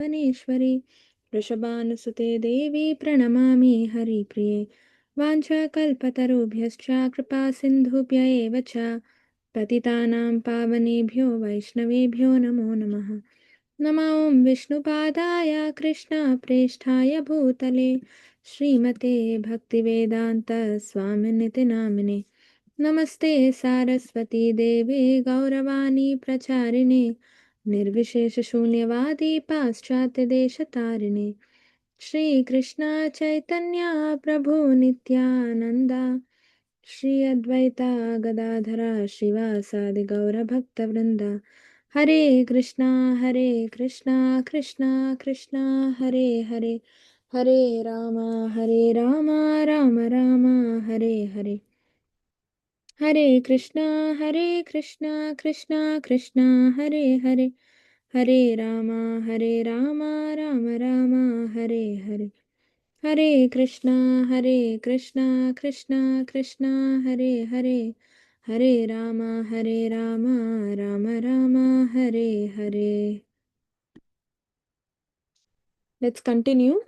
वनेश्वरी वृषभानुसुते देवी प्रणमामि हरिप्रिये वाञ्छाकल्पतरुभ्यश्च कृपा सिन्धुभ्य एव च पतितानां पावनेभ्यो वैष्णवेभ्यो नमो नमः। नमो ॐ विष्णुपादाय कृष्णप्रेष्ठाय भूतले श्रीमते भक्तिवेदान्त स्वामिनिति नामिने नमस्ते सारस्वती देवे गौरवाणी प्रचारिणे निर्विशेषशून्यवादी पाश्चात्यदेशतारिणे श्रीकृष्ण चैतन्य प्रभु नित्यानन्द श्री अद्वैता गदाधर श्रीवासादि गौरभक्तवृन्द हरे कृष्णा कृष्णा कृष्णा हरे हरे हरे राम राम राम हरे हरे हरे कृष्णा कृष्णा कृष्णा हरे हरे हरे राम राम राम हरे हरे हरे कृष्णा कृष्णा कृष्णा हरे हरे हरे राम राम राम हरे हरे. Let's continue.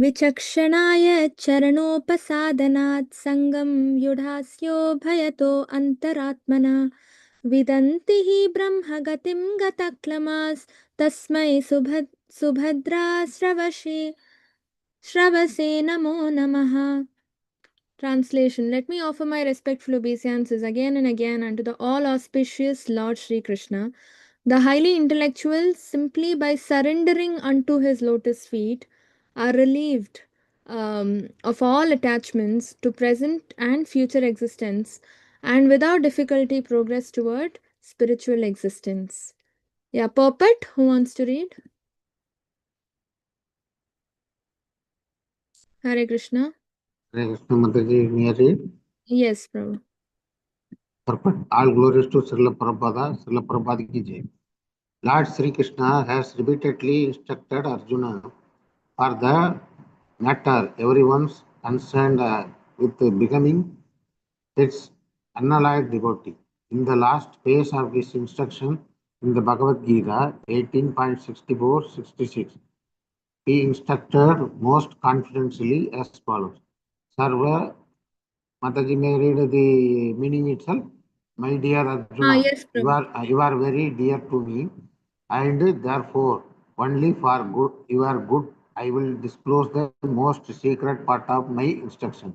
विचक्षणाय चरणोपसादनात् संगं युढास्यो भयतो अन्तरात्मना विदन्ति हि ब्रह्मगतिं गतक्लमास्तस्मै श्रवसे नमो नमः. Translation. Let me offer my respectful obeisances again and again unto the all auspicious Lord Sri Krishna, the highly intellectual, simply by surrendering unto his lotus feet, are relieved of all attachments to present and future existence, and without difficulty progress toward spiritual existence. Yeah, Puppet, who wants to read? Hare Krishna. Hare Krishna Mataji, may I read? Yes, Prabhu. Perfect. All glories to Srila Prabhupada, Srila Prabhupada ki jai. Lord Sri Krishna has repeatedly instructed Arjuna for the matter everyone's concerned with becoming its unallied devotee. In the last phase of this instruction in the Bhagavad Gita 18.64-66, he instructed most confidentially as follows. Sarva, Mataji may read the meaning itself. My dear Arjuna, Yes, Prabhu. you are very dear to me, and therefore only for good your good I will disclose the most secret part of my instruction.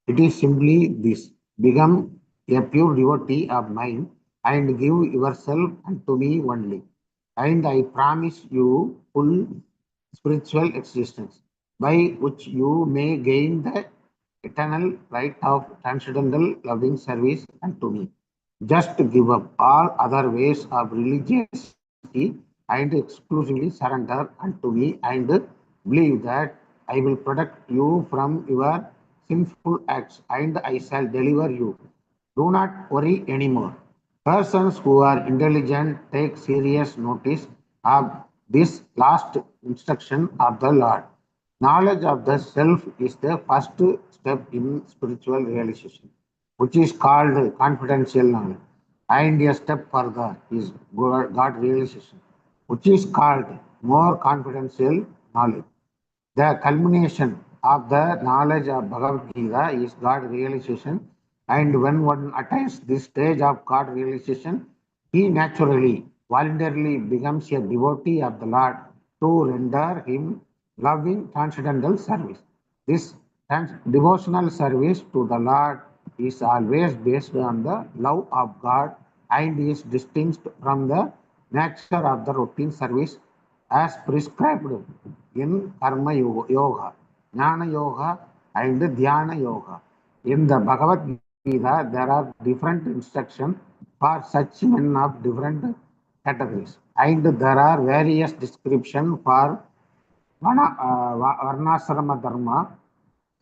It is simply this: become a pure devotee of mine and give yourself unto me only, and I promise you full spiritual existence, by which you may gain the eternal right of transcendental loving service unto me. Just give up all other ways of religiosity and exclusively surrender unto me and believe that I will protect you from your sinful acts and I shall deliver you. Do not worry anymore. Persons who are intelligent take serious notice of this last instruction of the Lord. Knowledge of the self is the first step in spiritual realization, which is called confidential knowledge. And a step further is God realization, which is called more confidential knowledge. The culmination of the knowledge of Bhagavad Gita is God realization, and when one attains this stage of God realization, he naturally, voluntarily becomes a devotee of the Lord to render him loving transcendental service. This devotional service to the Lord is always based on the love of God and is distinct from the nature of the routine service as prescribed in Karma Yoga, Jnana Yoga, and Dhyana Yoga. In the Bhagavad Gita, there are different instructions for such men of different categories, and there are various descriptions for Varnasrama Dharma,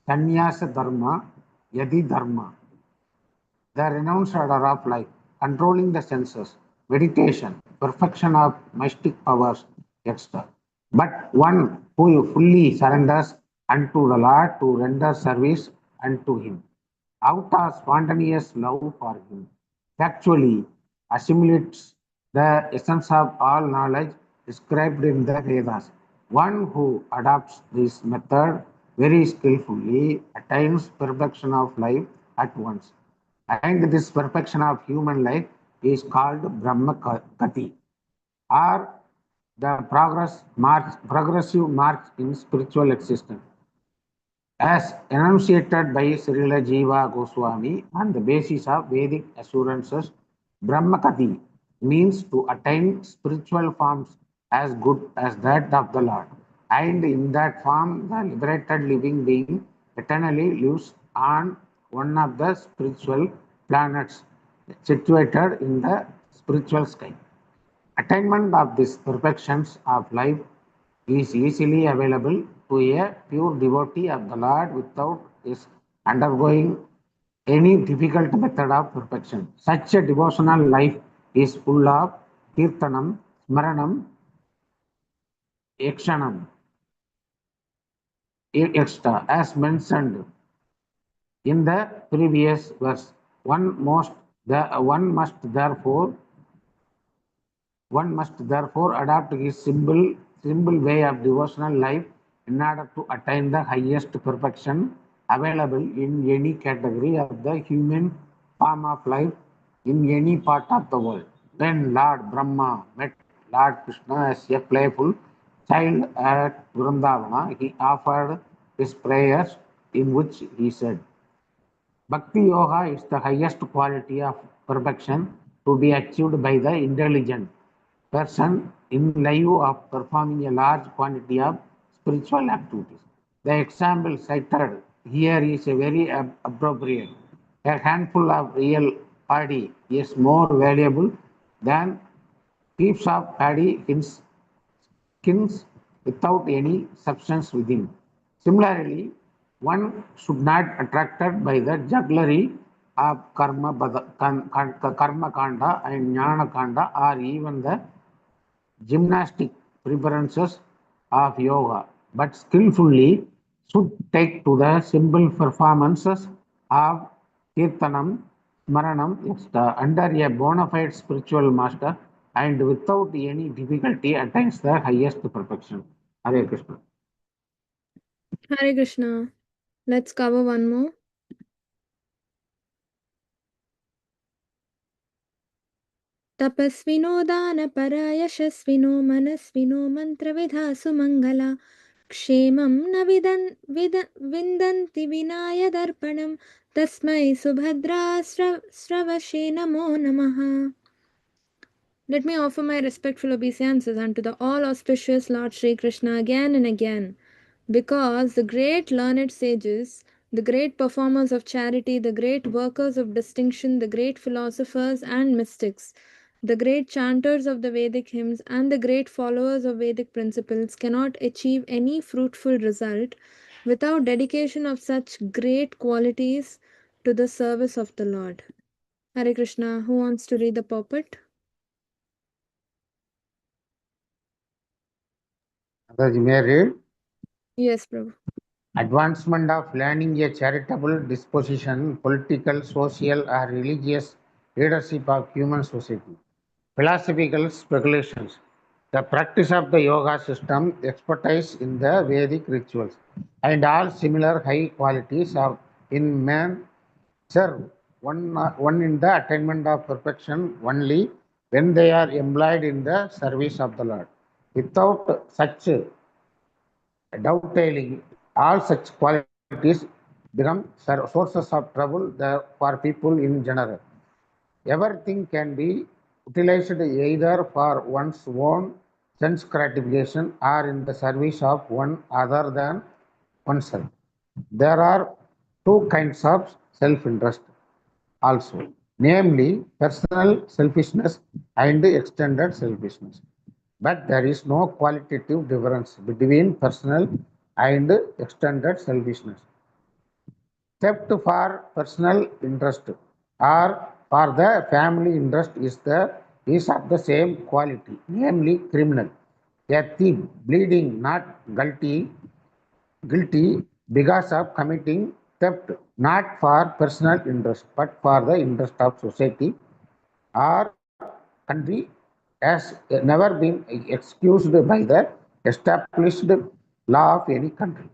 Sannyasa Dharma, Yadi Dharma, the renounced order of life, controlling the senses, meditation, perfection of mystic powers, etc. But one who fully surrenders unto the Lord to render service unto Him, out of spontaneous love for Him. Actually, assimilates the essence of all knowledge described in the Vedas. One who adopts this method very skillfully attains perfection of life at once. And this perfection of human life is called Brahma Kati, or the progressive march in spiritual existence. As enunciated by Srila Jiva Goswami on the basis of Vedic assurances, Brahmakati means to attain spiritual forms as good as that of the Lord. And in that form, the liberated living being eternally lives on one of the spiritual planets situated in the spiritual sky. Attainment of these perfections of life is easily available to a pure devotee of the Lord without his undergoing any difficult method of perfection. Such a devotional life is full of kirtanam, smaranam, yakshanam, extra, as mentioned in the previous verse. One must therefore One must therefore adopt his simple way of devotional life in order to attain the highest perfection available in any category of the human form of life in any part of the world. When Lord Brahma met Lord Krishna as a playful child at Vrindavana, he offered his prayers in which he said, Bhakti Yoga is the highest quality of perfection to be achieved by the intelligent person in lieu of performing a large quantity of spiritual activities. The example cited here is a very appropriate. A handful of real paddy is more valuable than heaps of paddy skins without any substance within. Similarly, one should not attracted by the jugglery of karma kanda and jnana kanda, or even the gymnastic preferences of yoga, but skillfully should take to the simple performances of kirtanam, smaranam, etc. under a bona fide spiritual master and without any difficulty attains the highest perfection. Hare Krishna. Hare Krishna. Let's cover one more. तपस्विनो दानपरा यशस्विनो मनस्विनो मन्त्रविधासु Mangala क्षेमं न विन्दन्ति विनाय दर्पणं तस्मै सुभद्राश्रवशे नमो नमः. Let me offer my respectful obeisances unto the all auspicious Lord Sri Krishna again and again, because the great learned sages, the great performers of charity, the great workers of distinction, the great philosophers and mystics, the great chanters of the Vedic hymns, and the great followers of Vedic principles cannot achieve any fruitful result without dedication of such great qualities to the service of the Lord. Hare Krishna. Who wants to read the purport? Mataji, may I read? Yes, Prabhu. Advancement of learning, a charitable disposition, political, social, or religious leadership of human society. Philosophical speculations. The practice of the yoga system, expertise in the Vedic rituals, and all similar high qualities of in man serve one in the attainment of perfection only when they are employed in the service of the Lord. Without such dovetailing, all such qualities become sources of trouble for people in general. Everything can be utilized either for one's own sense gratification or in the service of one other than oneself. There are two kinds of self interest also, namely personal selfishness and extended selfishness. But there is no qualitative difference between personal and extended selfishness. Theft for personal interest or for the family interest is of the same quality, namely criminal. A thief bleeding not guilty because of committing theft not for personal interest but for the interest of society, or country has never been excused by the established law of any country.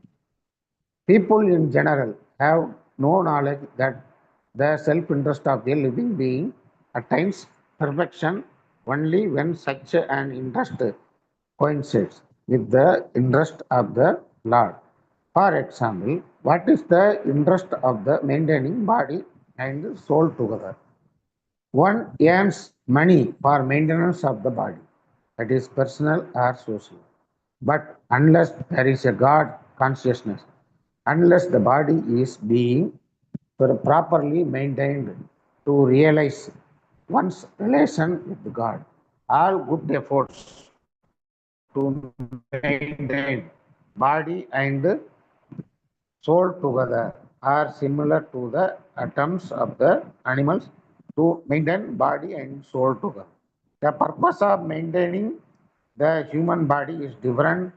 People in general have no knowledge that the self-interest of a living being attains perfection only when such an interest coincides with the interest of the Lord. For example, what is the interest of the maintaining body and soul together? One earns money for maintenance of the body, that is personal or social. But unless there is a God consciousness, unless the body is being properly maintained to realize one's relation with God, all good efforts to maintain body and soul together are similar to the attempts of the animals to maintain body and soul together. The purpose of maintaining the human body is different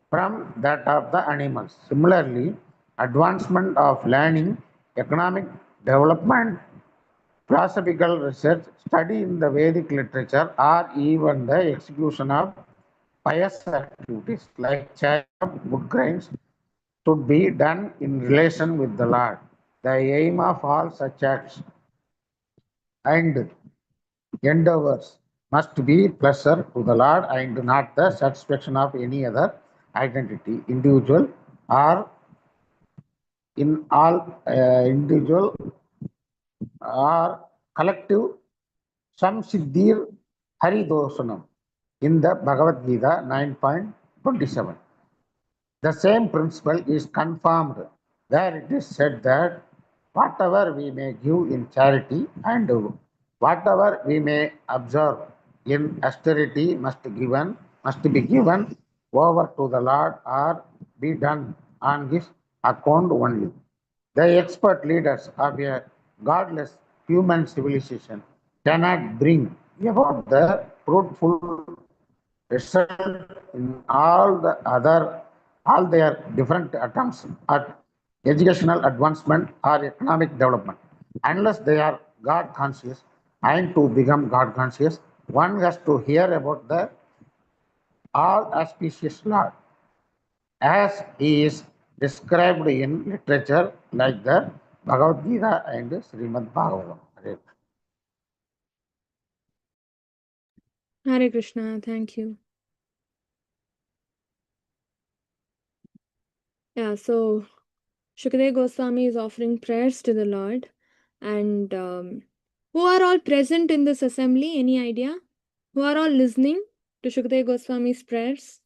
from that of the animals. Similarly, advancement of learning, economic development, philosophical research, study in the Vedic literature, or even the execution of pious activities like charity of good grains should be done in relation with the Lord. The aim of all such acts and endeavors must be pleasure to the Lord and not the satisfaction of any other identity, individual or in all individual or collective. Some Siddhir Haridosanam in the Bhagavad Gita 9.27. The same principle is confirmed where it is said that whatever we may give in charity and whatever we may observe in austerity must be given over to the Lord or be done on his account only. The expert leaders of a godless human civilization cannot bring about the fruitful result in all their different attempts at educational advancement or economic development. Unless they are God conscious and to become God conscious, one has to hear about the all auspicious Lord as he is described in literature like the Bhagavad Gita and Srimad Bhagavatam. Hare Krishna, thank you. Yeah, so Shukadev Goswami is offering prayers to the Lord. And who are all present in this assembly? Any idea? Who are all listening to Shukadev Goswami's prayers?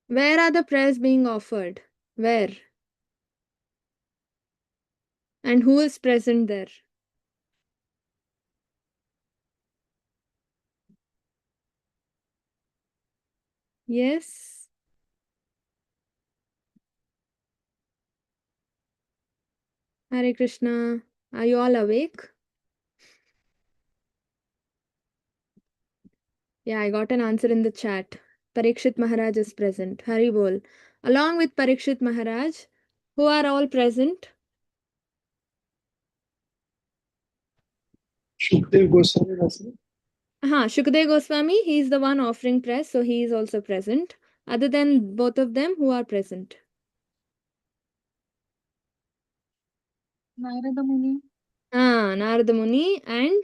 Where are the prayers being offered? Where? And who is present there? Yes? Hare Krishna. Are you all awake? Yeah, I got an answer in the chat. Parikshit Maharaj is present. Hari bol. Along with Parikshit Maharaj, who are all present? Shukadev Goswami also. Shukadev Goswami, he is the one offering prayers, so he is also present. Other than both of them, who are present? Narada Muni. Narada Muni and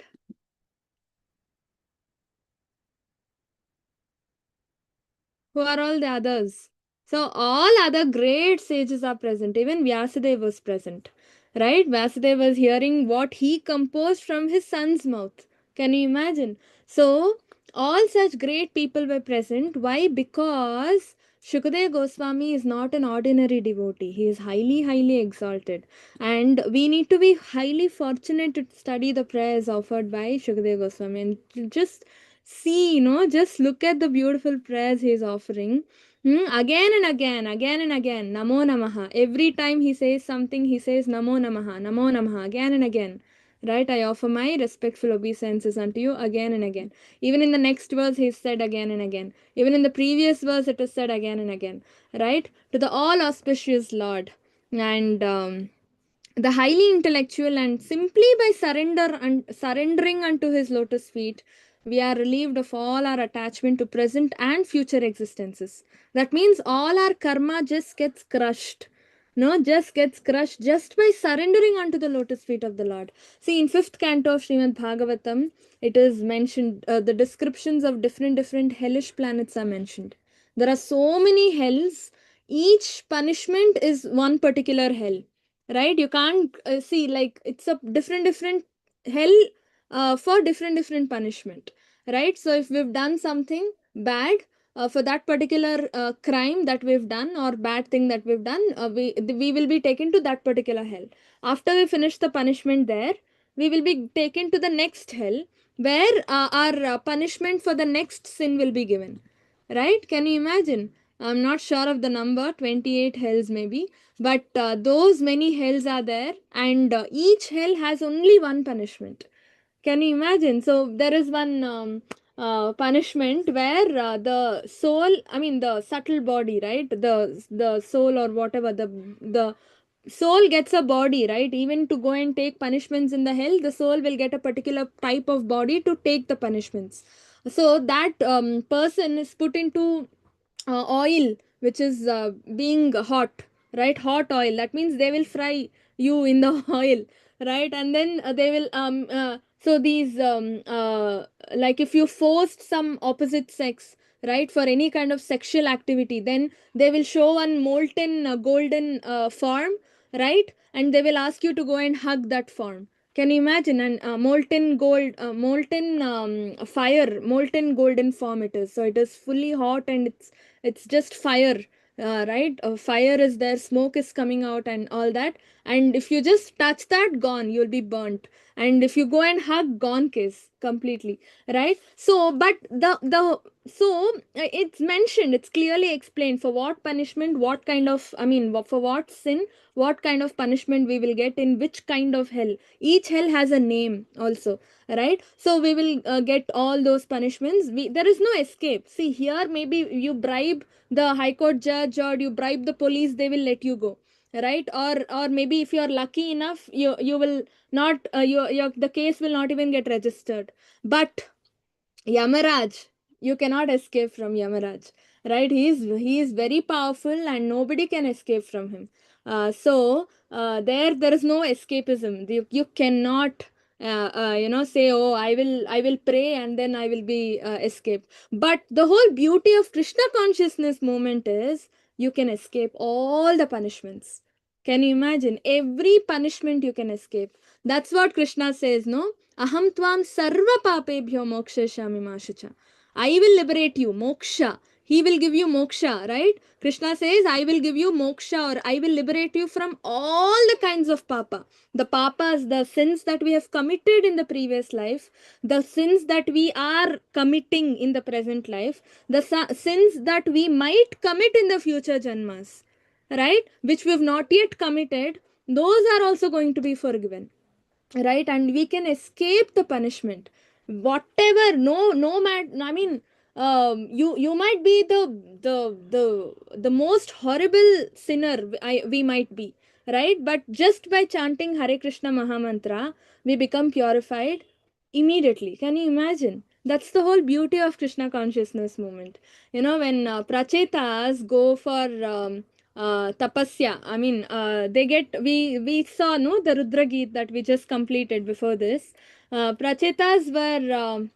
who are all the others? So all other great sages are present. Even Vyasadeva was present. Right? Vyasadeva was hearing what he composed from his son's mouth. Can you imagine? So all such great people were present. Why? Because Shukadev Goswami is not an ordinary devotee. He is highly, highly exalted. And we need to be highly fortunate to study the prayers offered by Shukadev Goswami and to just see, just look at the beautiful prayers he is offering. Again and again, again and again, Namo Namaha. Every time he says something, he says Namo Namaha, again and again. Right? I offer my respectful obeisances unto you again and again. Even in the next verse, he said again and again. Even in the previous verse, it is said again and again. Right? To the all auspicious Lord. And the highly intellectual, and simply by surrendering unto his lotus feet, we are relieved of all our attachment to present and future existences. That means all our karma just gets crushed. No, just gets crushed just by surrendering unto the lotus feet of the Lord. See, in fifth canto of Srimad Bhagavatam, it is mentioned, the descriptions of different hellish planets are mentioned. There are so many hells. Each punishment is one particular hell, right? You can't see, like, it's a different hell for different punishment, right? So if we've done something bad, for that particular crime that we've done or bad thing that we've done, we will be taken to that particular hell. After we finish the punishment there, we will be taken to the next hell, where our punishment for the next sin will be given, right? Can you imagine? I'm not sure of the number, 28 hells maybe, but those many hells are there, and each hell has only one punishment. Can you imagine? So there is one punishment where the soul, I mean the subtle body, right? The soul or whatever, the soul gets a body, right? Even to go and take punishments in the hell, the soul will get a particular type of body to take the punishments. So that person is put into oil which is being hot, right? Hot oil, that means they will fry you in the oil, right? And then they will so these like if you forced some opposite sex, right, for any kind of sexual activity, then they will show one molten golden form, right? And they will ask you to go and hug that form. Can you imagine? And molten gold, molten fire, molten golden form it is. So it is fully hot, and it's just fire, right? Fire is there, smoke is coming out and all that. And if you just touch that, gone, you'll be burnt. And if you go and hug, gone case completely, right? So but the so it's mentioned, it's clearly explained for what punishment, what kind of, I mean, for what sin, what kind of punishment we will get in which kind of hell. Each hell has a name also, right? So we will get all those punishments. There is no escape. See, here maybe you bribe the high court judge or you bribe the police, they will let you go, right? Or maybe if you are lucky enough, you will not the case will not even get registered. But Yamaraj, you cannot escape from Yamaraj, right? He is very powerful, and nobody can escape from him. There is no escapism. You cannot say, oh, I will pray and then I will be escape. But the whole beauty of Krishna consciousness moment is you can escape all the punishments. Can you imagine? Every punishment you can escape. That's what Krishna says, no? Aham tvam sarva papebhyo mokshayami mashacha. I will liberate you, moksha. He will give you moksha, right? Krishna says, I will give you moksha, or I will liberate you from all the kinds of papa. The papas, the sins that we have committed in the previous life, the sins that we are committing in the present life, the sins that we might commit in the future janmas, right? Which we have not yet committed, those are also going to be forgiven, right? And we can escape the punishment, whatever. No man, I mean, you might be the most horrible sinner, we might be, right? But just by chanting Hare Krishna Mahamantra, we become purified immediately. Can you imagine? That's the whole beauty of Krishna consciousness movement. When prachetas go for tapasya, I mean, they get, we saw, no, the Rudra Geet that we just completed before this. Prachetas were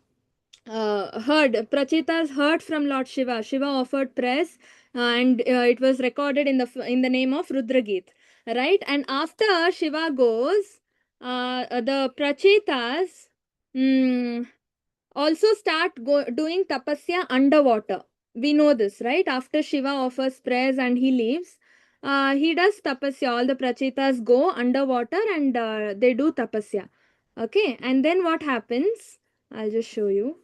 Prachetas heard from Lord Shiva. Shiva offered prayers, and it was recorded in the name of Rudra Geet, right? And after Shiva goes, the Prachetas mm, also start doing tapasya underwater. We know this, right? After Shiva offers prayers and he leaves, he does tapasya. All the prachetas go underwater and they do tapasya. Okay, and then what happens? I'll just show you.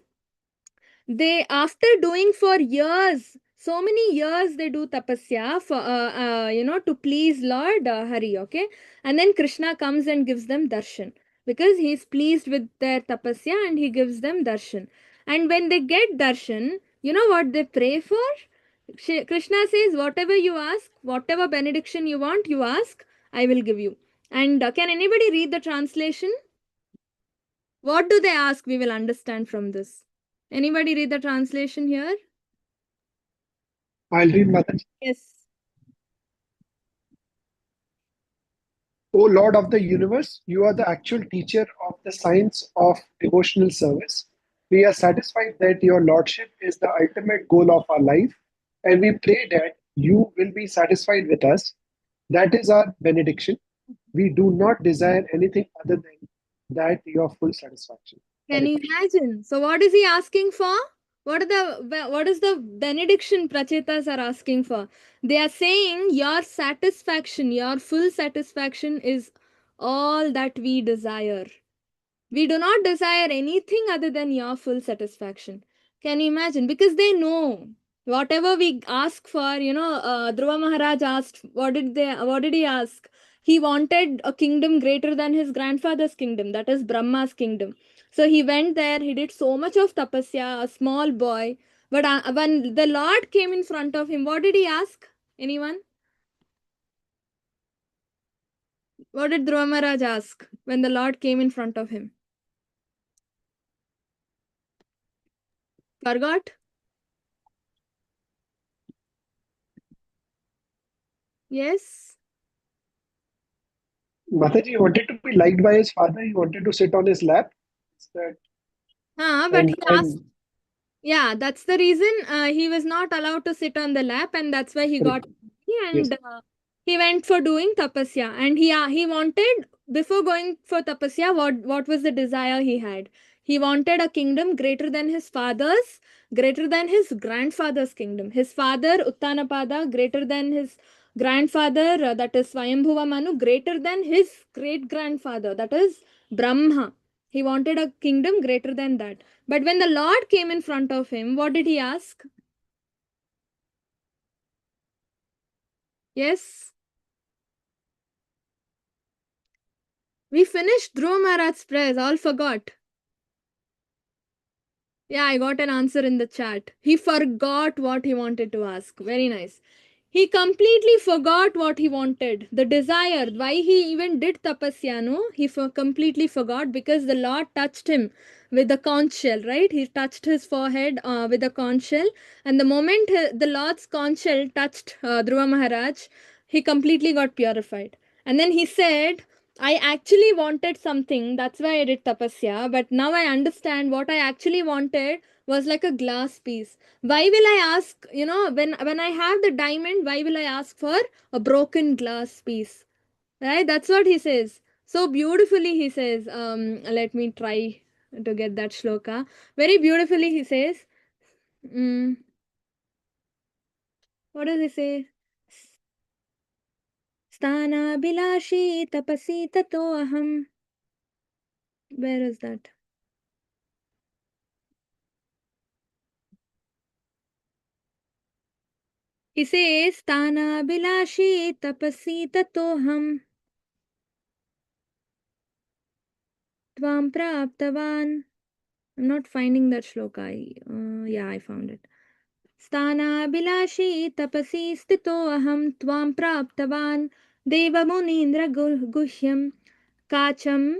They, after doing for years, so many years, they do tapasya for to please Lord Hari. Okay, and then Krishna comes and gives them darshan, because he is pleased with their tapasya and he gives them darshan. And when they get darshan, you know what they pray for? Krishna says, whatever you ask, whatever benediction you want, you ask, I will give you. And can anybody read the translation? What do they ask? We will understand from this. Anybody read the translation here? I'll read Mataji. Yes. O Lord of the universe, you are the actual teacher of the science of devotional service. We are satisfied that your Lordship is the ultimate goal of our life, and we pray that you will be satisfied with us. That is our benediction. We do not desire anything other than that your full satisfaction. Can Hare you Krishna. imagine? So what is he asking for? What is the benediction Prachetas are asking for? They are saying your satisfaction, your full satisfaction is all that we desire. We do not desire anything other than your full satisfaction. Can you imagine? Because they know whatever we ask for, Dhruva Maharaj asked, what did he ask? He wanted a kingdom greater than his grandfather's kingdom, that is Brahma's kingdom. So he went there, he did so much of tapasya, a small boy. But when the Lord came in front of him, what did he ask? Anyone? What did Dhruva Maharaj ask when the Lord came in front of him? Forgot? Yes? Mataji wanted to be liked by his father. He wanted to sit on his lap. Is that, But he asked, and yeah, that's the reason he was not allowed to sit on the lap, and that's why he got correct. angry Yes. and he went for doing tapasya. And he wanted, before going for tapasya, what was the desire he had? He wanted a kingdom greater than his father's, greater than his grandfather's kingdom. His father, Uttanapada, greater than his grandfather, that is Swayambhuva Manu, greater than his great grandfather, that is Brahma. He wanted a kingdom greater than that. But when the Lord came in front of him, what did he ask? Yes? We finished Dhruva Maharaj's prayers, all forgot. Yeah, I got an answer in the chat. He forgot what he wanted to ask. Very nice. He completely forgot what he wanted. The desire, why he even did tapasya, no? Completely forgot because the Lord touched him with the conch shell, right? He touched his forehead with the conch shell. And the moment the Lord's conch shell touched Dhruva Maharaj, he completely got purified. And then he said, I actually wanted something, that's why I did tapasya, but now I understand what I actually wanted was like a glass piece. Why will I ask, when I have the diamond, why will I ask for a broken glass piece? Right? That's what he says. So beautifully he says, let me try to get that shloka. Very beautifully he says, mm, what does he say? Stana tapasi tato aham. Where is that? He says, Tana Bilashi Tapasi Tatoham Tvam Praptavan. I'm not finding that shloka. Yeah, I found it. Stanabilashi tapasi stito aham tvam praptavan devamunindra guhyam kacham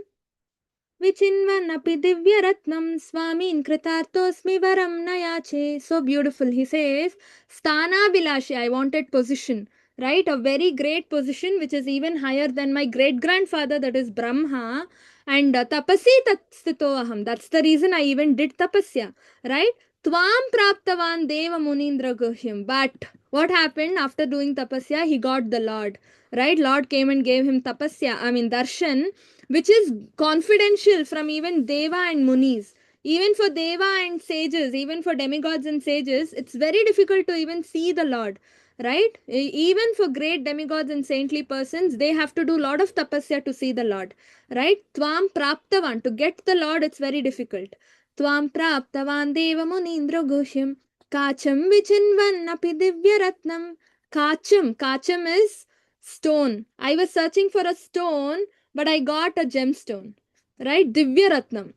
Vichinvanapi Divyaratnam Swamin Kritartosmi Varam Nayache. So beautiful. He says, Sthana Bilashi. I wanted position, right? A very great position, which is even higher than my great grandfather, that is Brahma. And Tapasi Tatsito Aham. That's the reason I even did tapasya, right? Tvam Praptavan Deva Munindra Guhyam. But what happened after doing tapasya? He got the Lord, right? Lord came and gave him tapasya, darshan, which is confidential from even Deva and Munis. Even for Deva and sages, even for demigods and sages, it's very difficult to even see the Lord, right? Even for great demigods and saintly persons, they have to do a lot of tapasya to see the Lord, right? Tvam praptavan, to get the Lord, it's very difficult. Tvam praptavan Deva Munindra Goshyam Kacham Vichinvan Api Divya Ratnam. Kacham is stone. I was searching for a stone, but I got a gemstone, right? Divya Ratnam,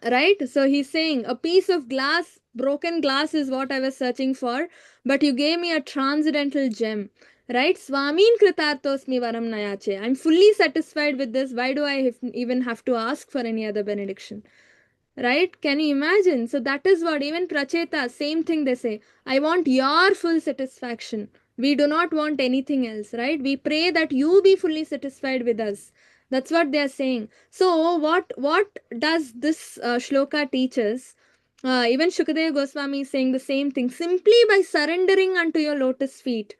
right? So he's saying a piece of glass, broken glass is what I was searching for, but you gave me a transcendental gem. right? Swamin kritartosmi varam nayache. I'm fully satisfied with this. Why do I even have to ask for any other benediction? Right? Can you imagine? So that is what even Pracheta, same thing they say. I want your full satisfaction. We do not want anything else, right? We pray that you be fully satisfied with us. That's what they are saying. So what does this shloka teach us? Even Shukadev Goswami is saying the same thing. Simply by surrendering unto your lotus feet,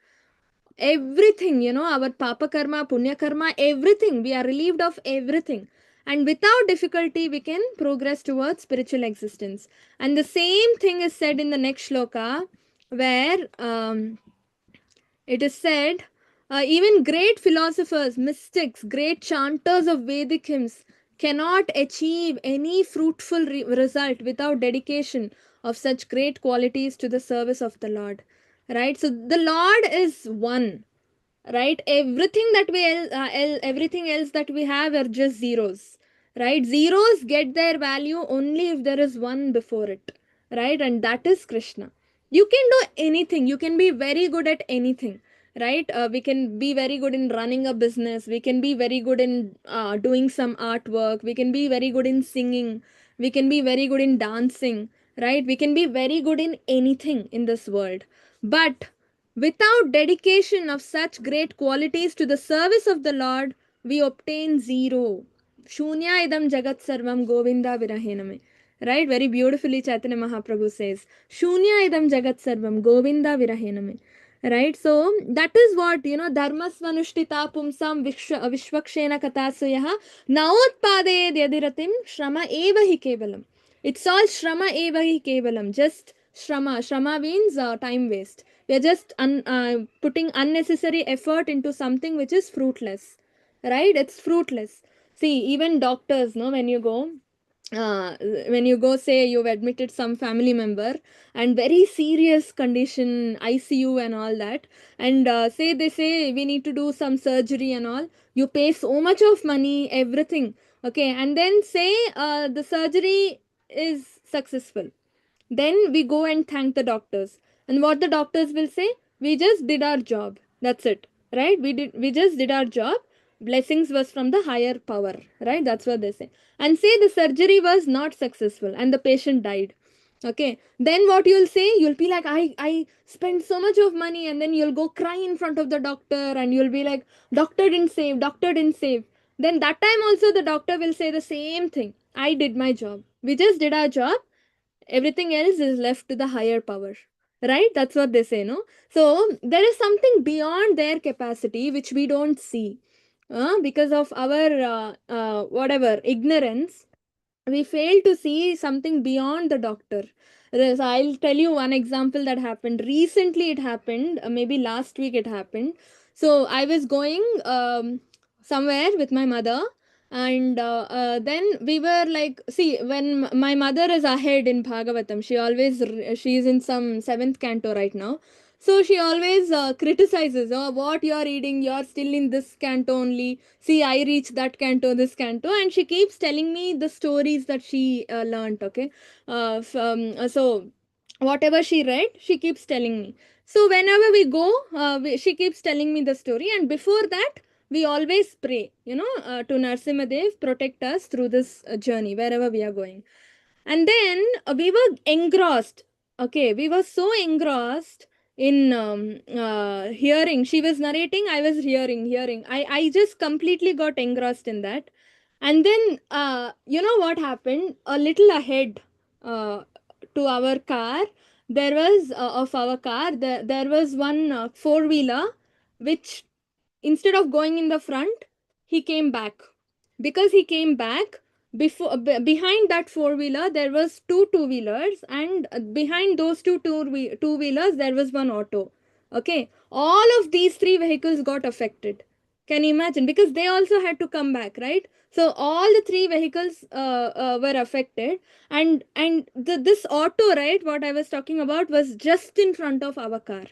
everything, our papa karma, punya karma, everything, we are relieved of everything, and without difficulty we can progress towards spiritual existence. And the same thing is said in the next shloka, where it is said, even great philosophers, mystics, great chanters of Vedic hymns cannot achieve any fruitful result without dedication of such great qualities to the service of the Lord. Right? So the Lord is one, right? Everything that everything else that we have are just zeros, right? Zeros get their value only if there is one before it, right? And that is Krishna. You can do anything, you can be very good at anything, right? We can be very good in running a business, we can be very good in doing some artwork, we can be very good in singing, we can be very good in dancing, right? We can be very good in anything in this world, but without dedication of such great qualities to the service of the Lord, we obtain zero. Shunya idam jagat sarvam Govinda virahename. Right? Very beautifully Chaitanya Mahaprabhu says. Shunya idam jagat sarvam Govinda virahename. Right? So that is what, dharmasvanushtita pumsam vishwakshena katasuyaha naotpadayed yadiratim shrama eva hi kevalam. It's all shrama eva hi kevalam. Just shrama. Shrama means time waste. We are just putting unnecessary effort into something which is fruitless, right? It's fruitless. See, even doctors, no, uh, when you go, say you've admitted some family member and very serious condition, ICU and all that, and say they say we need to do some surgery and all, you pay so much of money, everything, okay, and then say the surgery is successful, then we go and thank the doctors. And what the doctors will say? We just did our job. That's it. Right? We just did our job. Blessings was from the higher power. Right? That's what they say. And say the surgery was not successful and the patient died. Okay. Then what you'll say? You'll be like, I spent so much of money, and then you'll go cry in front of the doctor and you'll be like, doctor didn't save, doctor didn't save. Then that time also the doctor will say the same thing. I did my job. We just did our job, everything else is left to the higher power, right? That's what they say, no? So there is something beyond their capacity which we don't see, because of our whatever ignorance. We fail to see something beyond the doctor. I'll tell you one example that happened recently. It happened, maybe last week it happened. So I was going somewhere with my mother, and then we were like, see, when my mother is ahead in Bhagavatam, she is in some seventh canto right now. So she always criticizes, oh, what you're reading, you're still in this canto only. See, I reached that canto, this canto, and she keeps telling me the stories that she learnt. Okay, so whatever she read, she keeps telling me. So whenever we go, she keeps telling me the story, and before that, we always pray, to Narsimadev, protect us through this journey wherever we are going. And then we were engrossed. Okay, we were so engrossed in hearing. She was narrating, I was hearing. I just completely got engrossed in that. And then you know what happened? A little ahead to our car, there was of our car, there was one four-wheeler which, instead of going in the front, he came back. Because he came back, behind that four-wheeler there was two-wheelers, and behind those two-wheelers there was one auto. Okay, all of these three vehicles got affected. Can you imagine? Because they also had to come back, right? So all the three vehicles were affected, and this auto, right, what I was talking about, was just in front of our car.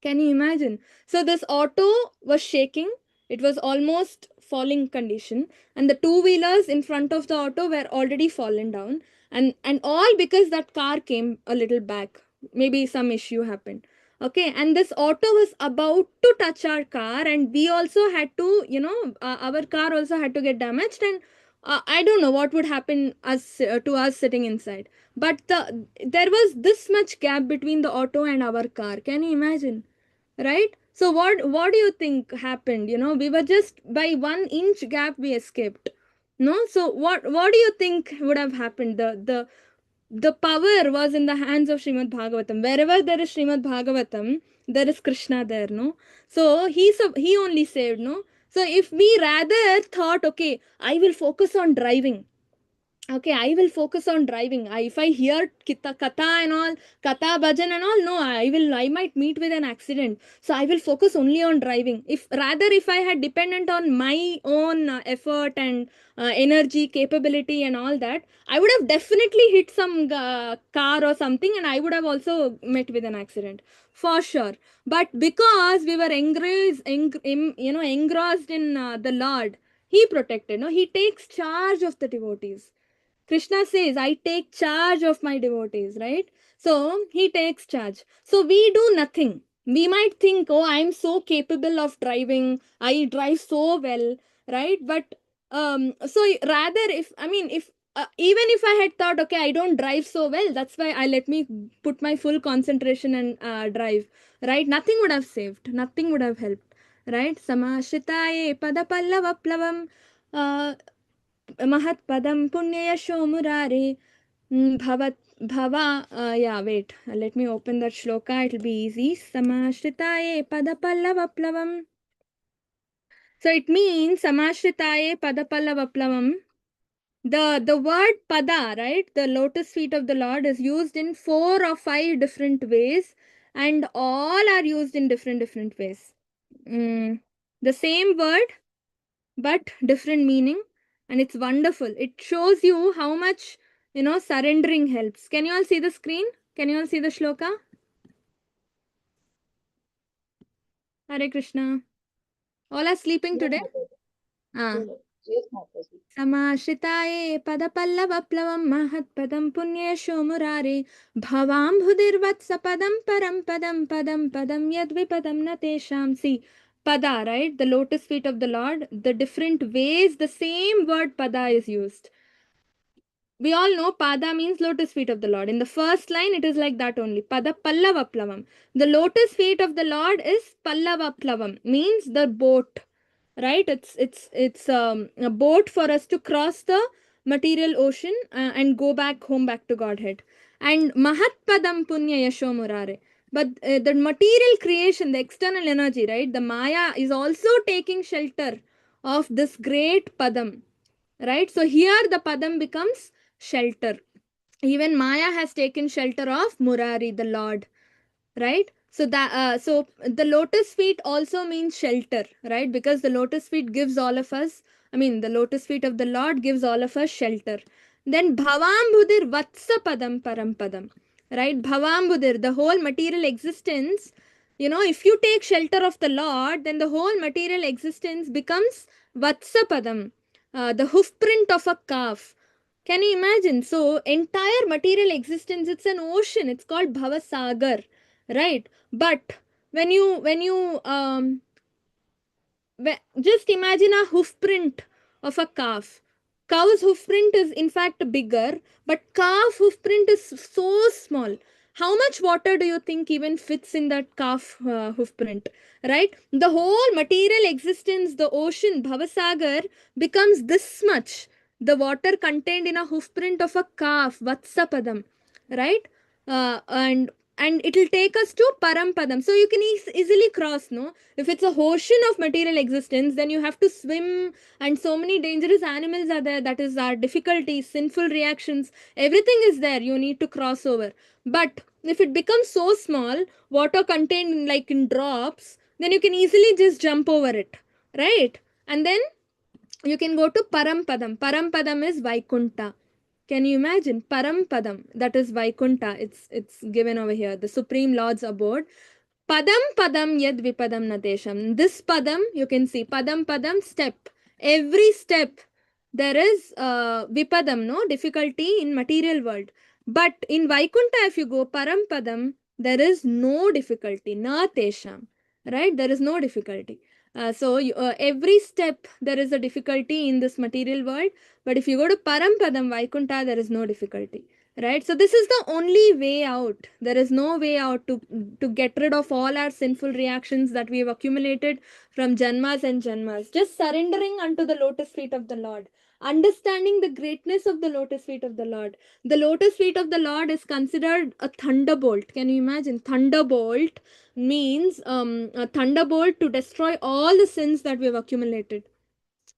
Can you imagine? So this auto was shaking. It was almost falling condition, and the two-wheelers in front of the auto were already fallen down, and all because that car came a little back. Maybe some issue happened. Okay, and this auto was about to touch our car, and we also had to, our car also had to get damaged, and I don't know what would happen to us sitting inside. But there was this much gap between the auto and our car. Can you imagine? Right? So what do you think happened? We were just by 1 inch gap we escaped. No? So what do you think would have happened? The power was in the hands of Srimad Bhagavatam. Wherever there is Srimad Bhagavatam, there is Krishna there, no? So he only saved, no? So if we rather thought, okay, I will focus on driving. Okay, I will focus on driving. If I hear katha and all, katha bhajan and all, no, I might meet with an accident. So I will focus only on driving. If I had dependent on my own effort and energy, capability and all that, I would have definitely hit some car or something, and I would have also met with an accident for sure. But because we were engrossed in the Lord, He protected. No, He takes charge of the devotees. Krishna says, I take charge of my devotees, right? So he takes charge. So we do nothing. We might think, oh, I'm so capable of driving. I drive so well, right? But so rather, if even if I had thought, okay, I don't drive so well, that's why I let me put my full concentration and drive, right? Nothing would have saved. Nothing would have helped, right? Samashitaye padapallavaplavam. Mahatpadam punyayasho murare bhavat bhava yeah, wait, let me open that shloka, it'll be easy. Samashritaye padapallavaplavam. So it means Samashritaye padapallavaplavam. The word pada, right, the lotus feet of the Lord, is used in 4 or 5 different ways, and all are used in different ways. The same word but different meaning, and it's wonderful. It shows you how much surrendering helps. Can you all see the screen? Can you all see the shloka? Hare Krishna. All are sleeping Yes, today? Mataji. Ah. Yes, Mataji. Samashitaye padapallavaplavam mahatpadam punyesho murare bhavambhudirvatsa padam param padam padam padam yadvipadam natesham. See, pada, right? The lotus feet of the Lord. The different ways the same word pada is used. We all know pada means lotus feet of the Lord. In the first line, it is like that only. Pada pallavaplavam. The lotus feet of the Lord is pallavaplavam, means the boat, right? It's a boat for us to cross the material ocean and go back home, back to Godhead. And mahatpadam punya yasho murare. But the material creation, the external energy, right? The Maya is also taking shelter of this great padam, right? So here the padam becomes shelter. Even Maya has taken shelter of Murari, the Lord, right? So the lotus feet also means shelter, right? Because the lotus feet gives all of us, the lotus feet of the Lord gives all of us shelter. Then bhavambudir vatsa padam param padam, right? Bhavambudir, the whole material existence, if you take shelter of the Lord, then the whole material existence becomes vatsa padam, the hoof print of a calf. Can you imagine? So entire material existence, it's an ocean, it's called Bhavasagar, right? But just imagine a hoof print of a calf. Cow's hoof print is in fact bigger, but calf hoof print is so small. How much water do you think even fits in that calf hoof print, right? The whole material existence, the ocean Bhavasagar, becomes this much, the water contained in a hoof print of a calf, Vatsapadam, right? And it will take us to Parampadam. So you can easily cross, no? If it's a ocean of material existence, then you have to swim, and so many dangerous animals are there. That is our difficulties, sinful reactions, everything is there. You need to cross over. But if it becomes so small, water contained like in drops, then you can easily just jump over it, right? And then you can go to Parampadam. Parampadam is Vaikunta. Can you imagine? Parampadam, that is Vaikunta. It's given over here, the Supreme Lord's abode. Padam padam yad vipadam natesham. This padam, you can see, padam padam, step. Every step, there is vipadam, no? Difficulty in material world. But in Vaikunta, if you go, param padam, there is no difficulty. Na tesham. Right? There is no difficulty. Every step there is a difficulty in this material world, but if you go to Parampadam, Vaikunta, there is no difficulty. Right? So this is the only way out. There is no way out to get rid of all our sinful reactions that we have accumulated from janmas and janmas. Just surrendering unto the lotus feet of the Lord. Understanding the greatness of the lotus feet of the Lord. The lotus feet of the Lord is considered a thunderbolt. Can you imagine? Thunderbolt means a thunderbolt to destroy all the sins that we have accumulated,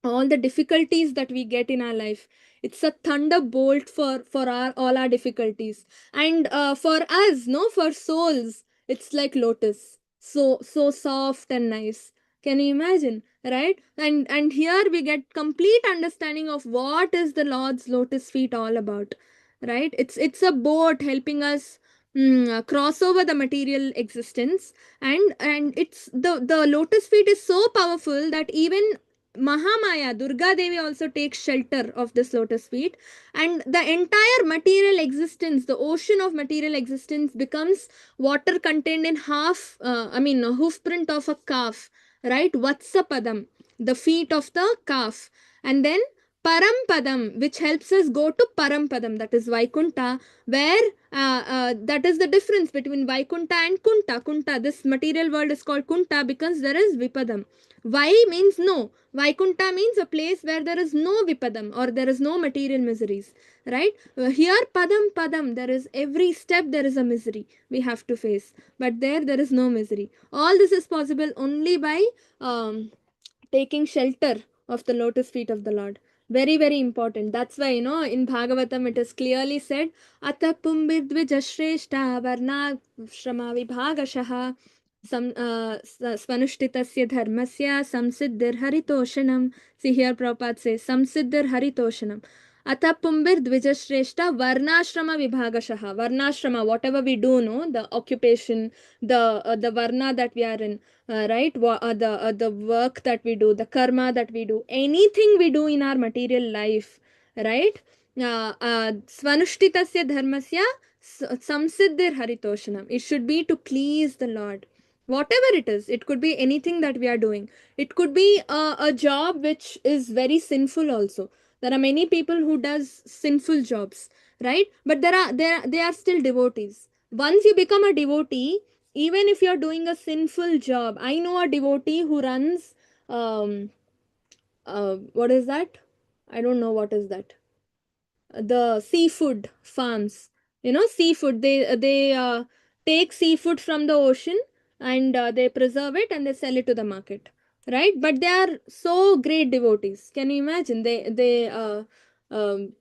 all the difficulties that we get in our life. It's a thunderbolt for our all our difficulties. And for us, no, for souls, it's like lotus, so soft and nice. Can you imagine? Right? And here we get complete understanding of what is the Lord's lotus feet all about. Right? It's a boat helping us cross over the material existence. And it's the lotus feet is so powerful that even Mahamaya, Durga Devi, also takes shelter of this lotus feet, and the entire material existence, the ocean of material existence, becomes water contained in a hoof print of a calf, right? Vatsapadam, the feet of the calf, and then Parampadam, which helps us go to Parampadam, that is Vaikunta, where that is the difference between Vaikunta and Kunta. Kunta, this material world is called Kunta because there is Vipadam. Vai means no. Vaikunta means a place where there is no Vipadam or there is no material miseries. Right? Here, Padam, there is every step there is a misery we have to face. But there is no misery. All this is possible only by taking shelter of the lotus feet of the Lord. Very, very important. That's why, in Bhagavatam it is clearly said, Ata pumbidvijashreshta varna shrama vibhagashaha svanushthitasya dharmasya samsiddhir haritoshanam. See here Prabhupada says, samsiddhir haritoshanam. Ata pumbir dvijashreshta varnashrama vibhagashaha. Varnashrama, whatever we do, no, the occupation, the varna that we are in, right? The work that we do, the karma that we do, anything we do in our material life, right? Svanushthitasya dharmasya samsiddhir haritoshanam. It should be to please the Lord. Whatever it is, it could be anything that we are doing. It could be a job which is very sinful also. There are many people who does sinful jobs, right? But they are still devotees. Once you become a devotee, even if you're doing a sinful job, I know a devotee who runs what is that? I don't know what is that. The seafood farms. Seafood, they take seafood from the ocean, and they preserve it and they sell it to the market, right? But they are so great devotees. Can you imagine? Um,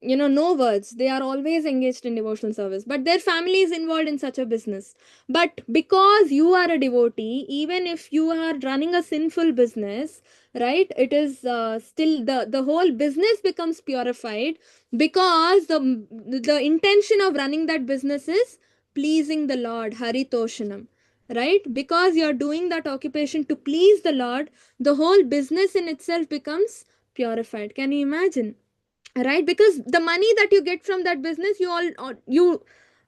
no words, they are always engaged in devotional service, but their family is involved in such a business. But because you are a devotee, even if you are running a sinful business, right, it is still the whole business becomes purified, because the intention of running that business is pleasing the Lord, haritoshanam, right? Because you are doing that occupation to please the Lord, the whole business in itself becomes purified. Can you imagine? Right? Because the money that you get from that business, you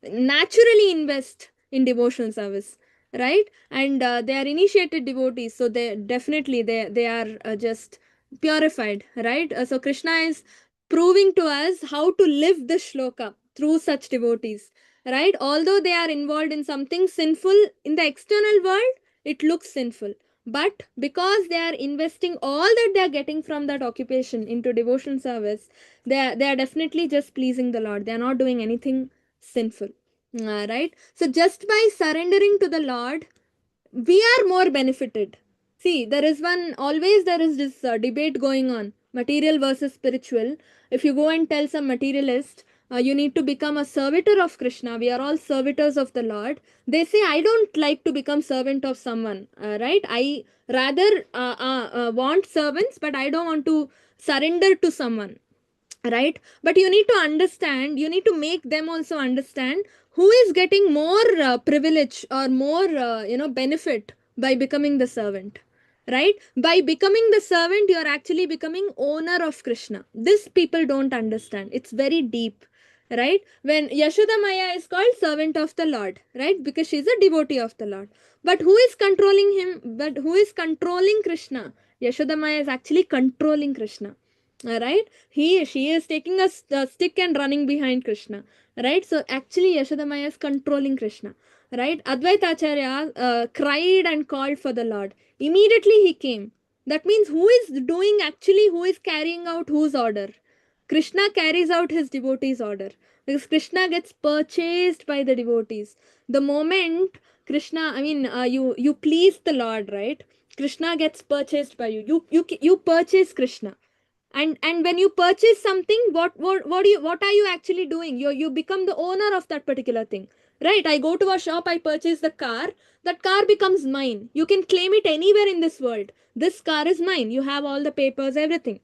naturally invest in devotional service, right? And they are initiated devotees, so they are just purified, right? So Krishna is proving to us how to live this shloka through such devotees, right? Although they are involved in something sinful in the external world, it looks sinful, but because they are investing all that they are getting from that occupation into devotional service, they are definitely just pleasing the Lord. They are not doing anything sinful. Right? So just by surrendering to the Lord, we are more benefited. See, there is this debate going on, material versus spiritual. If you go and tell some materialist, you need to become a servitor of Krishna, we are all servitors of the Lord, they say, I don't like to become servant of someone, right? I rather want servants, but I don't want to surrender to someone, right? But you need to understand, you need to make them also understand who is getting more privilege or more benefit by becoming the servant, right? By becoming the servant, you are actually becoming owner of Krishna. This people don't understand. It's very deep, right? When Yashoda Maya is called servant of the Lord, right? Because she's a devotee of the Lord. But who is controlling him? But who is controlling Krishna? Yashoda Maya is actually controlling Krishna. Right? She is taking a stick and running behind Krishna. Right? So actually Yashoda Maya is controlling Krishna. Right? Advaita Acharya cried and called for the Lord. Immediately he came. That means who is doing actually, who is carrying out whose order? Krishna carries out his devotees' order because Krishna gets purchased by the devotees. The moment Krishna, you please the Lord, right? Krishna gets purchased by you. You purchase Krishna, and when you purchase something, what are you actually doing? You become the owner of that particular thing, right? I go to a shop, I purchase the car. That car becomes mine. You can claim it anywhere in this world. This car is mine. You have all the papers, everything,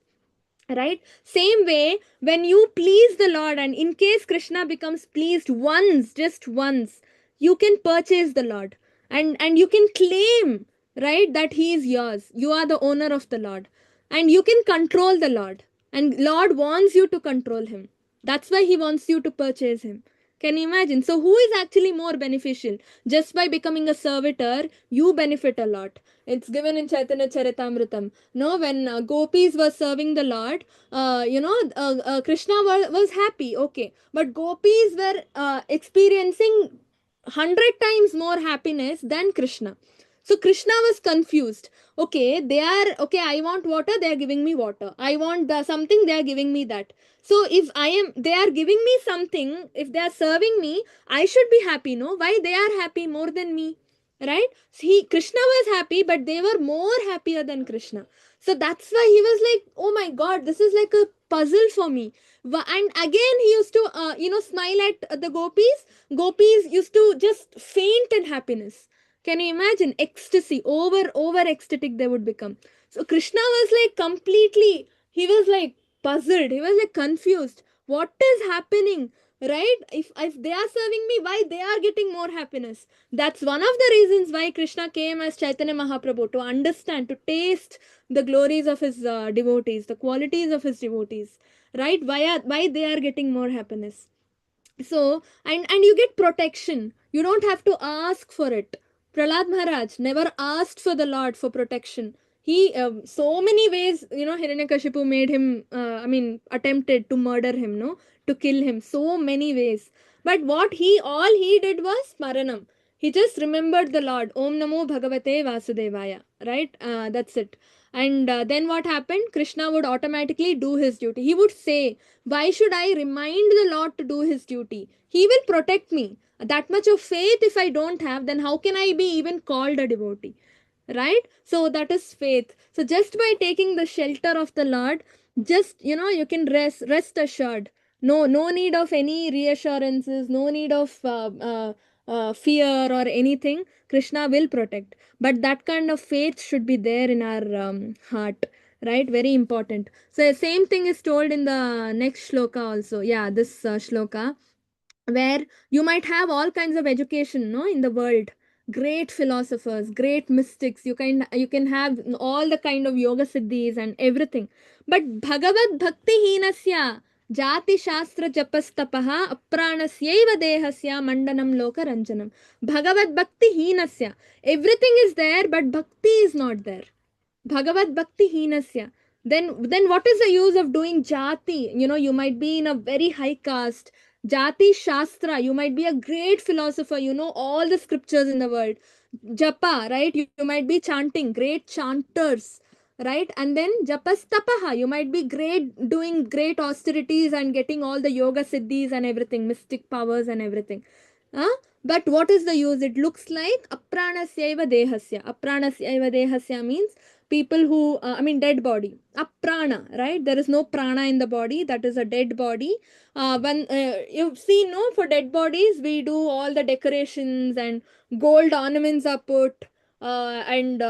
right? Same way, when you please the Lord, and in case Krishna becomes pleased once, just once, you can purchase the Lord, and you can claim, right, that he is yours. You are the owner of the Lord, and you can control the Lord, and Lord wants you to control him. That's why he wants you to purchase him. Can you imagine? So who is actually more beneficial? Just by becoming a servitor, you benefit a lot. It's given in Chaitanya Charitamrita. No, when gopis were serving the Lord, Krishna was happy, okay, but gopis were experiencing 100 times more happiness than Krishna. So Krishna was confused. Okay, they are okay. I want water, they are giving me water. I want something, they are giving me that. So if they are giving me something, if they are serving me, I should be happy. No, why they are happy more than me? Right? Krishna was happy, but they were more happier than Krishna. So that's why he was like, oh my God, this is like a puzzle for me. And again he used to smile at the gopis. Gopis used to just faint in happiness. Can you imagine? Ecstasy, over ecstatic they would become. So Krishna was like completely, he was like puzzled, he was like confused. What is happening? Right? If they are serving me, why they are getting more happiness? That's one of the reasons why Krishna came as Chaitanya Mahaprabhu, to understand, to taste the glories of his devotees, the qualities of his devotees. Right? Why they are getting more happiness? So, and you get protection. You don't have to ask for it. Prahlad Maharaj never asked for the Lord for protection. He so many ways, Hiranyakashipu made him, attempted to murder him, no, to kill him, so many ways. But all he did was Smaranam. He just remembered the Lord. Om Namo Bhagavate Vasudevaya. Right? That's it. And then what happened? Krishna would automatically do his duty. He would say, why should I remind the Lord to do his duty? He will protect me. That much of faith, if I don't have, then how can I be even called a devotee? Right? So that is faith. So just by taking the shelter of the Lord, just you can rest assured. No need of any reassurances, no need of fear or anything. Krishna will protect. But that kind of faith should be there in our heart. Right? Very important. So the same thing is told in the next shloka also. Yeah, this shloka, where you might have all kinds of education, no, in the world. Great philosophers, great mystics. You can have all the kind of yoga siddhis and everything. But Bhagavad Bhakti Hinasya Jati Shastra Japastapaha Apranasyaiva Dehasya Mandanam Loka Ranjanam. Bhagavad Bhakti Hinasya. Everything is there, but Bhakti is not there. Bhagavad Bhakti Hinasya. Then what is the use of doing jati? You might be in a very high caste. Jati Shastra, you might be a great philosopher, you know all the scriptures in the world. Japa, right? You might be chanting, great chanters, right? And then Japastapaha, you might be great, doing great austerities and getting all the yoga siddhis and everything, mystic powers and everything. Huh? But what is the use? It looks like apranasyaiva dehasya. Apranasyaiva dehasya means people who, dead body. Aprana, right? There is no prana in the body. That is a dead body. When you've seen, no, for dead bodies, we do all the decorations and gold ornaments are put, and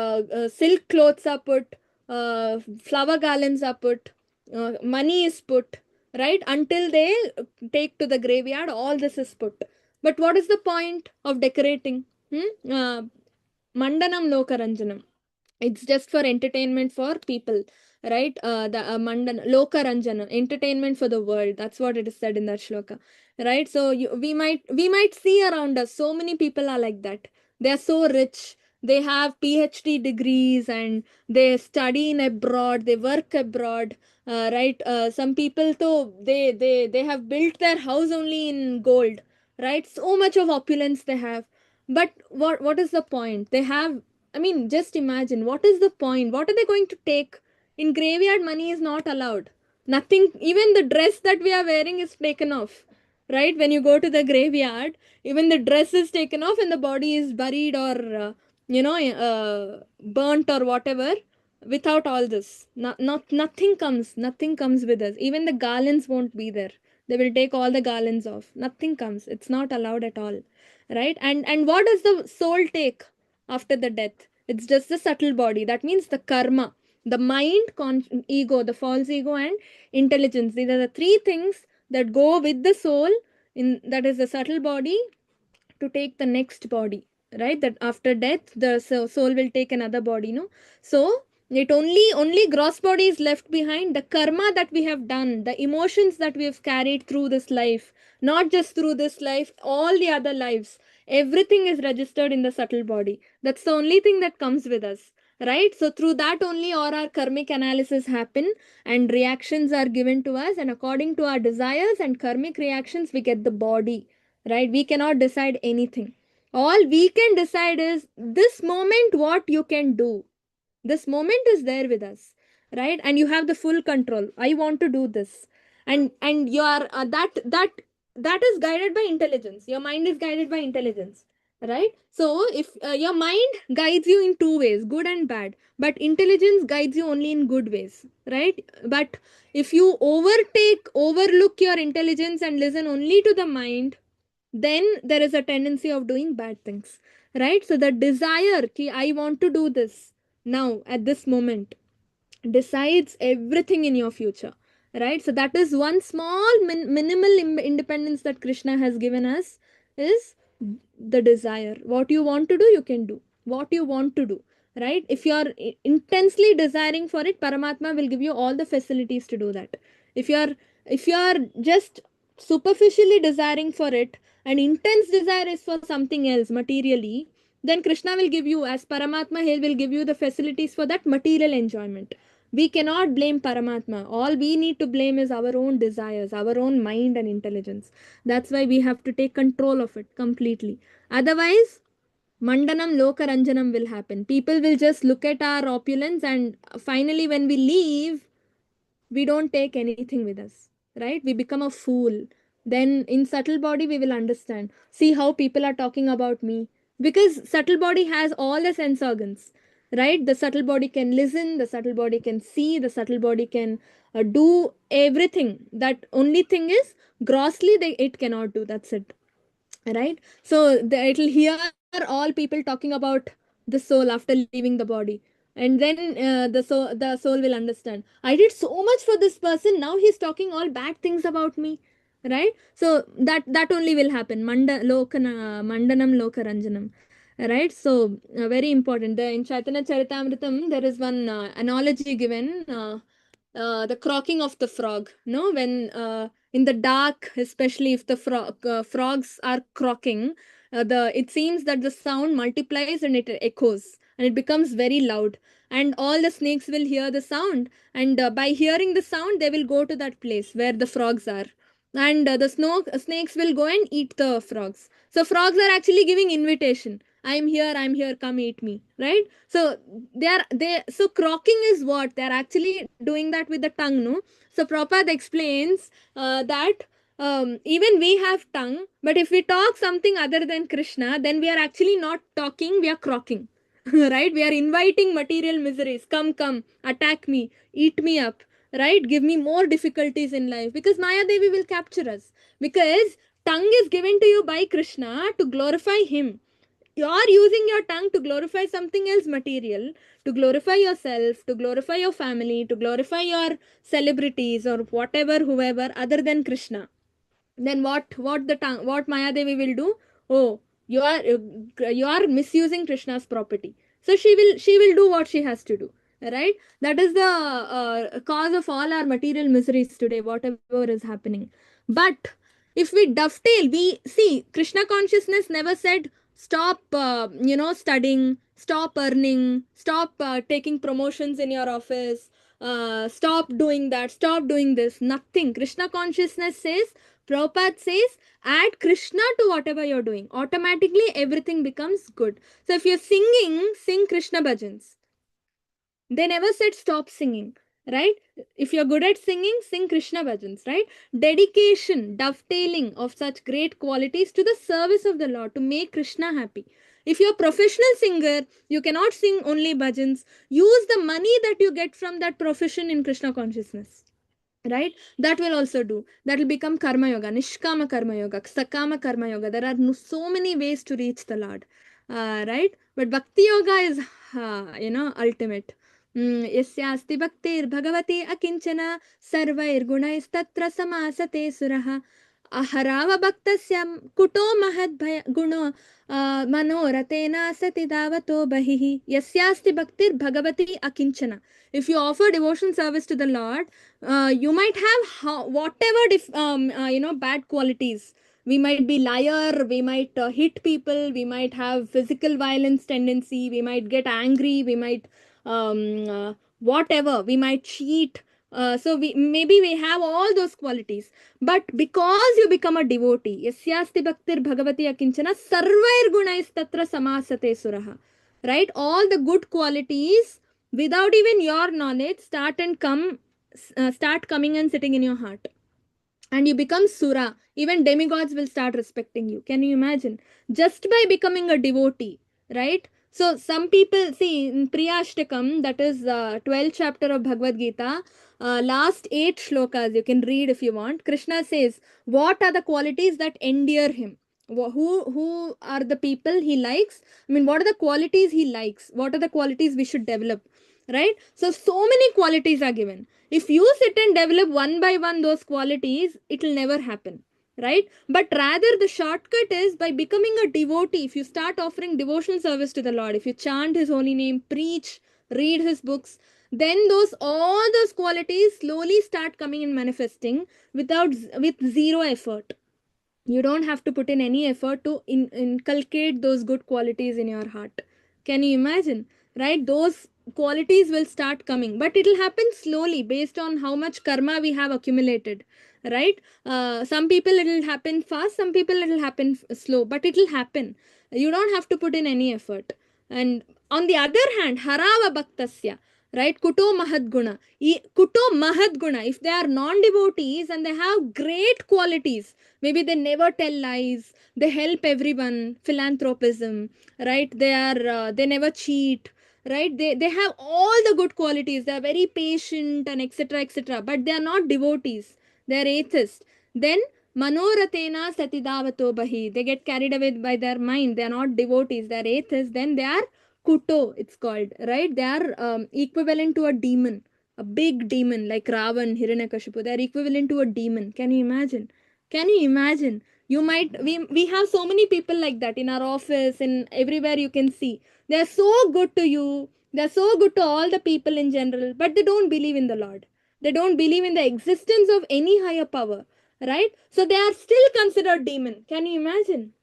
silk clothes are put, flower garlands are put, money is put, right? Until they take to the graveyard, all this is put. But what is the point of decorating? Mandanam Lokaranjanam. It's just for entertainment for people, right? The Mandan Loka Ranjana, entertainment for the world. That's what it is said in that shloka, right? So we might see around us so many people are like that. They are so rich. They have PhD degrees and they study in abroad. They work abroad, right? Some people though they have built their house only in gold, right? So much of opulence they have. But what is the point? They have, I mean, just imagine what is the point? What are they going to take? In graveyard, money is not allowed. Nothing, even the dress that we are wearing is taken off. Right? When you go to the graveyard, even the dress is taken off and the body is buried or, burnt or whatever. Without all this, nothing comes with us. Even the garlands won't be there. They will take all the garlands off. Nothing comes. It's not allowed at all. Right? And what does the soul take after the death? It's just the subtle body. That means the karma, the mind, ego, the false ego, and intelligence. These are the three things that go with the soul. In that is the subtle body to take the next body, right? That after death, the soul will take another body. No, so it only gross body is left behind. The karma that we have done, the emotions that we have carried through this life, not just through this life, all the other lives, everything is registered in the subtle body. That's the only thing that comes with us, right? So through that only all our karmic analysis happen and reactions are given to us, and according to our desires and karmic reactions we get the body, right? We cannot decide anything. All we can decide is this moment what you can do. This moment is there with us, right? And you have the full control. I want to do this. And you are that is guided by intelligence. Your mind is guided by intelligence, right? So if your mind guides you in two ways, good and bad, but intelligence guides you only in good ways, right? But if you overlook your intelligence and listen only to the mind, then there is a tendency of doing bad things, right? So the desire ki I want to do this now at this moment decides everything in your future, right? So that is one small minimal independence that Krishna has given us, is the desire. What you want to do, you can do what you want to do, right? If you are intensely desiring for it, Paramatma will give you all the facilities to do that. If you are just superficially desiring for it, and intense desire is for something else materially, then Krishna will give you, as Paramatma, he will give you the facilities for that material enjoyment. We cannot blame Paramatma. All we need to blame is our own desires, our own mind and intelligence. That's why we have to take control of it completely. Otherwise, Mandanam Lokaranjanam will happen. People will just look at our opulence, and finally, when we leave, we don't take anything with us, right? We become a fool. Then in subtle body, we will understand. See how people are talking about me. Because subtle body has all the sense organs, right? The subtle body can listen, the subtle body can see, the subtle body can do everything. That only thing is, grossly, it cannot do. That's it, right? So it'll hear all people talking about the soul after leaving the body, and then the soul will understand, I did so much for this person, now he's talking all bad things about me, right? So that only will happen. Mandanam Lokaranjanam, right? So very important. In Chaitanya Charitamritam there is one analogy given, the croaking of the frog, no? When in the dark, especially if the frogs are croaking, the it seems that the sound multiplies and it echoes and it becomes very loud, and all the snakes will hear the sound, and by hearing the sound they will go to that place where the frogs are, and the snakes will go and eat the frogs. So frogs are actually giving invitation, I'm here, come eat me, right? So so croaking is what they're actually doing, that with the tongue, no? So Prabhupada explains that even we have tongue, but if we talk something other than Krishna, then we are actually not talking, we are croaking. Right? We are inviting material miseries. Come, attack me, eat me up, right? Give me more difficulties in life, because Maya Devi will capture us. Because tongue is given to you by Krishna to glorify Him. You are using your tongue to glorify something else material, to glorify yourself, to glorify your family, to glorify your celebrities or whatever, whoever other than Krishna. Then what Maya Devi will do? Oh, you are misusing Krishna's property. So she will do what she has to do, right? That is the cause of all our material miseries today, whatever is happening. But if we dovetail, we see Krishna consciousness never said stop studying, stop earning, stop taking promotions in your office, stop doing that, stop doing this. Nothing. Krishna consciousness says, Prabhupada says, add Krishna to whatever you're doing. Automatically everything becomes good. So if you're singing, sing Krishna bhajans. They never said stop singing, right? If you're good at singing, sing Krishna bhajans, right? Dedication, dovetailing of such great qualities to the service of the Lord to make Krishna happy. If you're a professional singer, you cannot sing only bhajans. Use the money that you get from that profession in Krishna consciousness, right? That will also do. That will become karma yoga, nishkama karma yoga, sakama karma yoga. There are so many ways to reach the Lord, right? But bhakti yoga is ultimate. यस्यास्ति भक्तिर्भगवती अकिञ्चन सर्वैर्गुणैस्तत्र समासते सुरः अहरावभक्तस्य कुतो महद्भय गुणो मनोरथेन सति धावतो बहिः यस्यास्ति भक्तिर्भगवती अकिञ्चन. If you offer devotional service to the Lord, you might have whatever bad qualities. We might be liar, we might hit people, we might have physical violence tendency, we might get angry, we might whatever, we might cheat. So we have all those qualities, but because you become a devotee, yasyasti bhaktir bhagavati akinchana sarvair gunais tatra samasate suraha, right? All the good qualities, without even your knowledge, start coming and sitting in your heart, and you become sura. Even demigods will start respecting you. Can you imagine? Just by becoming a devotee, right? So some people, see in Priyashtakam, that is 12th chapter of Bhagavad Gita, last 8 shlokas you can read if you want. Krishna says what are the qualities that endear him, who are the people he likes. I mean, what are the qualities he likes, what are the qualities we should develop, right? So many qualities are given. If you sit and develop one by one those qualities, it will never happen, right? But rather the shortcut is by becoming a devotee. If you start offering devotional service to the Lord, if you chant his holy name, preach, read his books, then all those qualities slowly start coming and manifesting with zero effort. You don't have to put in any effort to inculcate those good qualities in your heart. Can you imagine, right? Those qualities will start coming, but it will happen slowly based on how much karma we have accumulated, right? Some people it will happen fast, some people it will happen slow, but it will happen. You don't have to put in any effort. And on the other hand, harava bhaktasya, right? Kuto mahadguna. Kuto mahadguna, if they are non-devotees and they have great qualities, maybe they never tell lies, they help everyone, philanthropism, right? They never cheat, right? They have all the good qualities, they are very patient and etc., but they are not devotees, they are atheists. Then manoratena satidavato bahi, they get carried away by their mind, they are not devotees, they are atheists, then they are kuto, it's called, right? They are equivalent to a demon, a big demon like Ravan, Hiranyakashipu. They are equivalent to a demon. Can you imagine? Can you imagine? We have so many people like that in our office, in everywhere you can see. They are so good to you. They are so good to all the people in general, but they don't believe in the Lord. They don't believe in the existence of any higher power, right? So they are still considered demon. Can you imagine?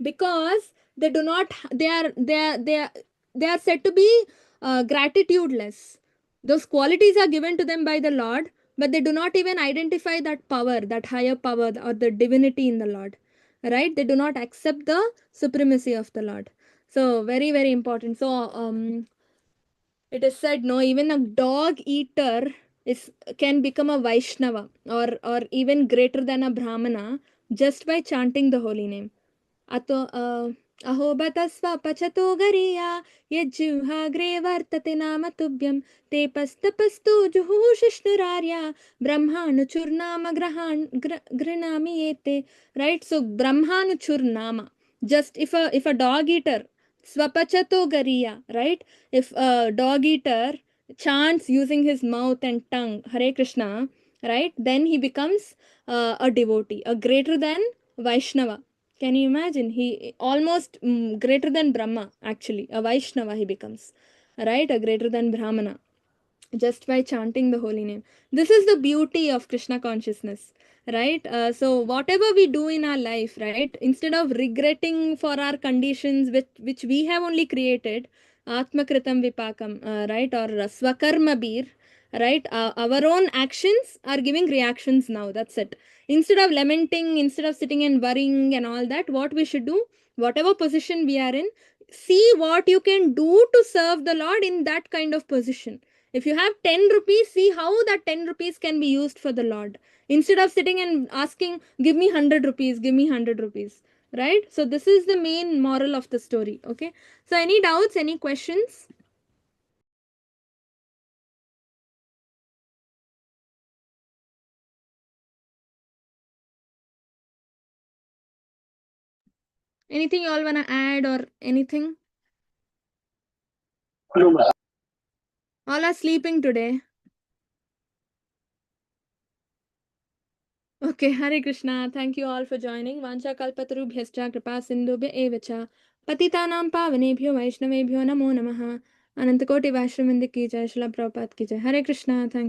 Because they do not, they are said to be gratitudeless. Those qualities are given to them by the Lord, but they do not even identify that power, that higher power, or the divinity in the Lord, right? They do not accept the supremacy of the Lord. So very, very important. So it is said, no, even a dog eater can become a Vaishnava, or even greater than a Brahmana, just by chanting the holy name. अतो अहोबतस्व पचतो गरिया यज्जिह्वाग्रे वर्तते नाम तुभ्यं तेपस्तपस्तु जुहुशिष्णुरार्या ब्रह्मानुचुर्नाम गृह्णामि एते, right? So brahmanuchurnama, just if a dog eater swapachato gariya, right? If a dog eater chants using his mouth and tongue Hare Krishna, right, then he becomes a devotee, a greater than Vaishnava, Can you imagine? He almost greater than Brahma, actually. A Vaishnava he becomes, right? A greater than Brahmana, just by chanting the holy name. This is the beauty of Krishna consciousness, right? So whatever we do in our life, right, instead of regretting for our conditions which we have only created, atmakritam vipakam, right, or swakarma bir, right, our own actions are giving reactions now. That's it. Instead of lamenting, instead of sitting and worrying and all that, what we should do, whatever position we are in, see what you can do to serve the Lord in that kind of position. If you have 10 rupees, see how that 10 rupees can be used for the Lord. Instead of sitting and asking, give me 100 rupees, give me 100 rupees. Right? So, this is the main moral of the story. Okay. So, any doubts, any questions? Anything you all want to add or anything? All are sleeping today. Okay, Hare Krishna. Thank you all for joining. Vancha kalpatarubhyascha kripa sindhubhya evacha. Patitanam pavanebhyo vaishnavebhyo namo namaha. Anantakoti Vaishnavinda ki jai. Srila Prabhupada ki jai. Hare Krishna. Thank you.